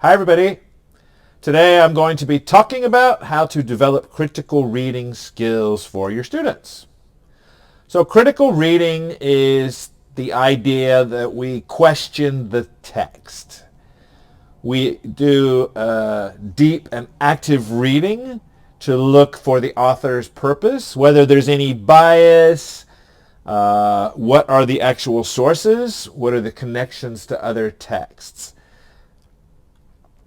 Hi everybody. Today I'm going to be talking about how to develop critical reading skills for your students. So critical reading is the idea that we question the text. We do deep and active reading to look for the author's purpose, whether there's any bias, what are the actual sources, what are the connections to other texts.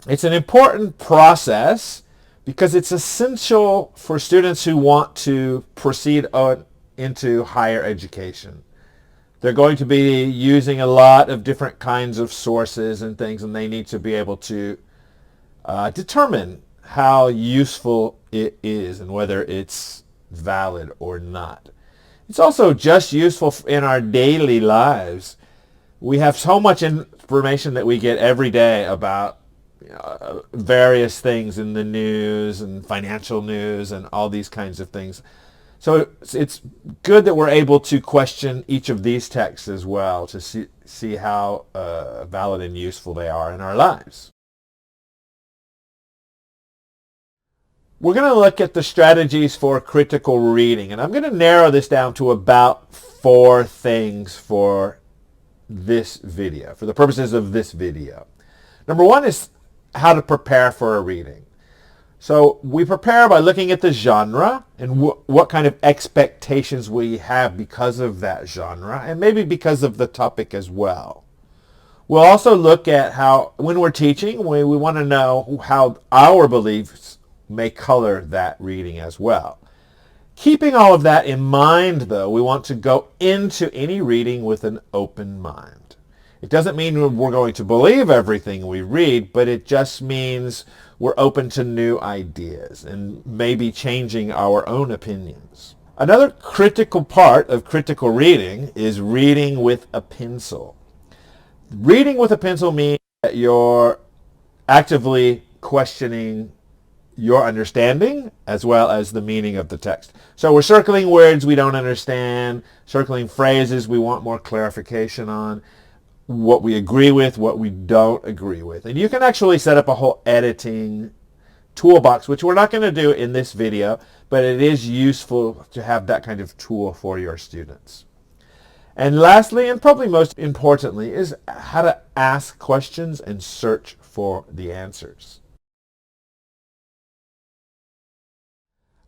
It's an important process because it's essential for students who want to proceed on into higher education. They're going to be using a lot of different kinds of sources and things, and they need to be able to determine how useful it is and whether it's valid or not. It's also just useful in our daily lives. We have so much information that we get every day about various things in the news and financial news and all these kinds of things. So it's good that we're able to question each of these texts as well to see how valid and useful they are in our lives. We're going to look at the strategies for critical reading, and I'm going to narrow this down to about 4 things for this video, for the purposes of this video. Number 1 is how to prepare for a reading. So we prepare by looking at the genre and what kind of expectations we have because of that genre and maybe because of the topic as well. We'll also look at how, when we're teaching, we want to know how our beliefs may color that reading as well. Keeping all of that in mind, though, we want to go into any reading with an open mind. It doesn't mean we're going to believe everything we read, but it just means we're open to new ideas and maybe changing our own opinions. Another critical part of critical reading is reading with a pencil. Reading with a pencil means that you're actively questioning your understanding as well as the meaning of the text. So we're circling words we don't understand, circling phrases we want more clarification on, what we agree with, what we don't agree with. And you can actually set up a whole editing toolbox, which we're not going to do in this video, but it is useful to have that kind of tool for your students. And lastly, and probably most importantly, is how to ask questions and search for the answers.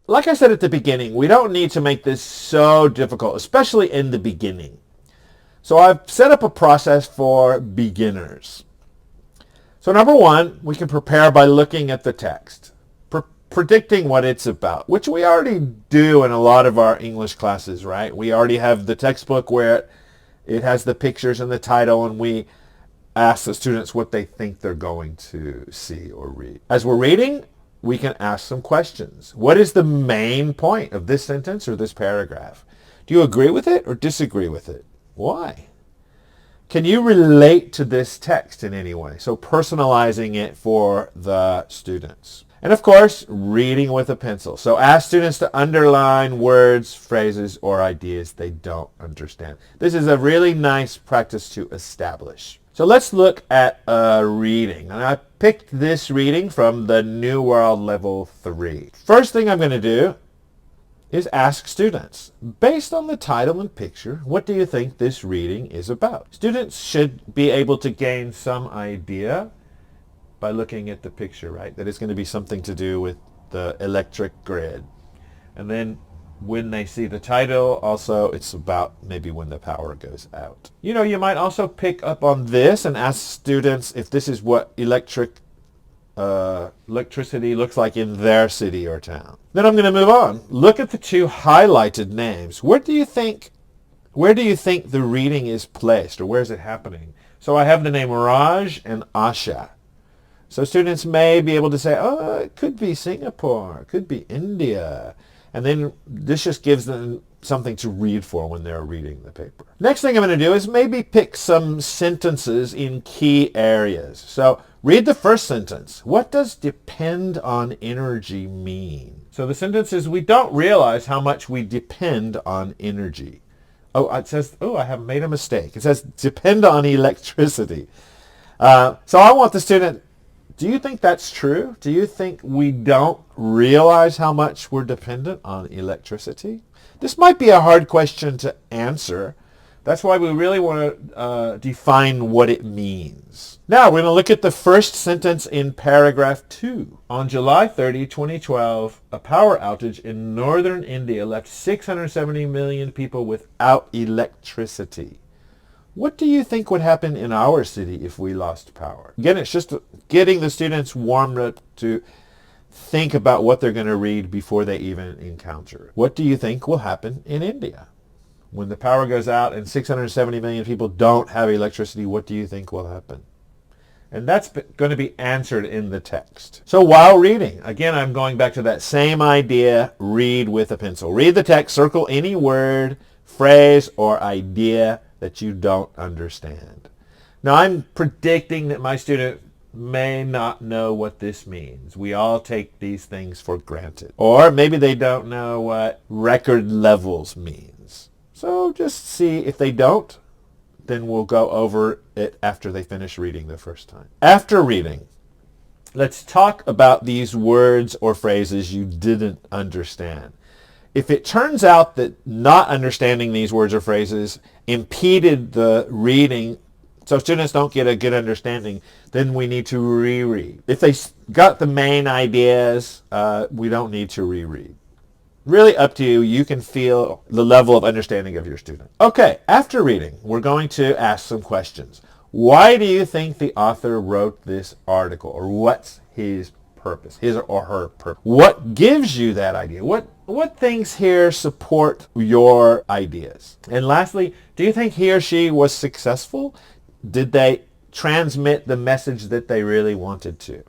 Like I said at the beginning, we don't need to make this so difficult, especially in the beginning. So I've set up a process for beginners. So number 1, we can prepare by looking at the text, predicting what it's about, which we already do in a lot of our English classes, right? We already have the textbook where it has the pictures and the title, and we ask the students what they think they're going to see or read. As we're reading, we can ask some questions. What is the main point of this sentence or this paragraph? Do you agree with it or disagree with it? Why? Can you relate to this text in any way? So personalizing it for the students. And of course, reading with a pencil. So ask students to underline words, phrases, or ideas they don't understand. This is a really nice practice to establish. So let's look at a reading. And I picked this reading from the New World Level 3. First thing I'm going to do is ask students, based on the title and picture, what do you think this reading is about? Students should be able to gain some idea by looking at the picture, right? That it's going to be something to do with the electric grid. And then when they see the title, also it's about maybe when the power goes out. You know, you might also pick up on this and ask students if this is what electricity looks like in their city or town. Then I'm going to move on. Look at the 2 highlighted names. Where do you think the reading is placed, or where is it happening? So I have the name Raj and Asha. So students may be able to say, oh, it could be Singapore, it could be India. And then this just gives them something to read for when they're reading the paper. Next thing I'm going to do is maybe pick some sentences in key areas. So read the first sentence. What does depend on energy mean? So the sentence is, we don't realize how much we depend on energy. Oh, it says, oh, I have made a mistake. It says depend on electricity. So I want the student Do you think that's true? Do you think we don't realize how much we're dependent on electricity? This might be a hard question to answer. That's why we really want to define what it means. Now, we're going to look at the first sentence in paragraph 2. On July 30, 2012, a power outage in northern India left 670 million people without electricity. What do you think would happen in our city if we lost power? Again, it's just getting the students warmed up to think about what they're going to read before they even encounter it. What do you think will happen in India? When the power goes out and 670 million people don't have electricity, what do you think will happen? And that's going to be answered in the text. So while reading, again, I'm going back to that same idea, read with a pencil. Read the text, circle any word, phrase, or idea that you don't understand. Now, I'm predicting that my student may not know what this means. We all take these things for granted. Or maybe they don't know what record levels means. So just see. If they don't, then we'll go over it after they finish reading the first time. After reading, let's talk about these words or phrases you didn't understand. If it turns out that not understanding these words or phrases impeded the reading so students don't get a good understanding, then we need to reread. If they got the main ideas, we don't need to reread. Really up to you. You can feel the level of understanding of your student. Okay, after reading, we're going to ask some questions. Why do you think the author wrote this article? Or what's his purpose, his or her purpose? What gives you that idea? What things here support your ideas? And lastly, do you think he or she was successful? Did they transmit the message that they really wanted to?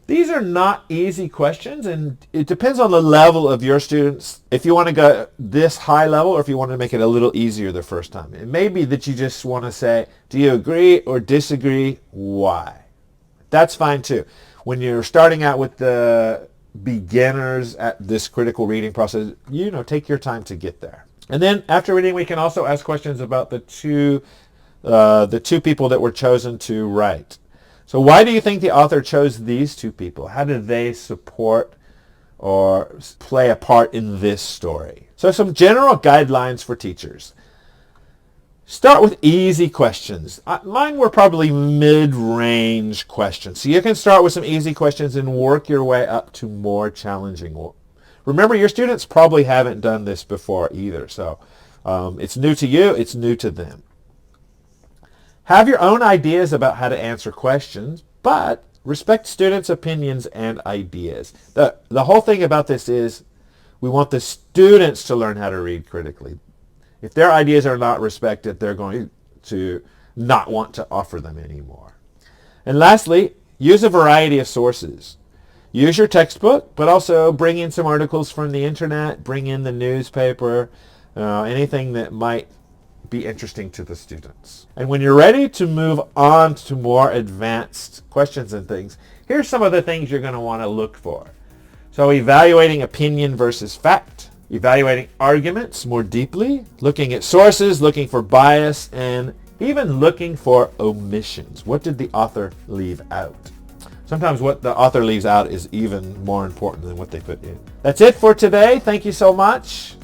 These are not easy questions, and it depends on the level of your students. If you want to go this high level, or if you want to make it a little easier the first time. It may be that you just want to say, do you agree or disagree? Why? That's fine too. When you're starting out with the beginners at this critical reading process, take your time to get there. And then after reading, we can also ask questions about the two people that were chosen to write. So why do you think the author chose these two people? How do they support or play a part in this story? So some general guidelines for teachers. Start with easy questions. Mine were probably mid-range questions. So you can start with some easy questions and work your way up to more challenging ones. Remember, your students probably haven't done this before either. So it's new to you. It's new to them. Have your own ideas about how to answer questions, but respect students' opinions and ideas. The whole thing about this is we want the students to learn how to read critically. If their ideas are not respected, they're going to not want to offer them anymore. And lastly, use a variety of sources. Use your textbook, but also bring in some articles from the internet, bring in the newspaper, anything that might be interesting to the students. And when you're ready to move on to more advanced questions and things, here's some of the things you're going to want to look for. So evaluating opinion versus fact, evaluating arguments more deeply, looking at sources, looking for bias, and even looking for omissions. What did the author leave out? Sometimes what the author leaves out is even more important than what they put in. That's it for today. Thank you so much.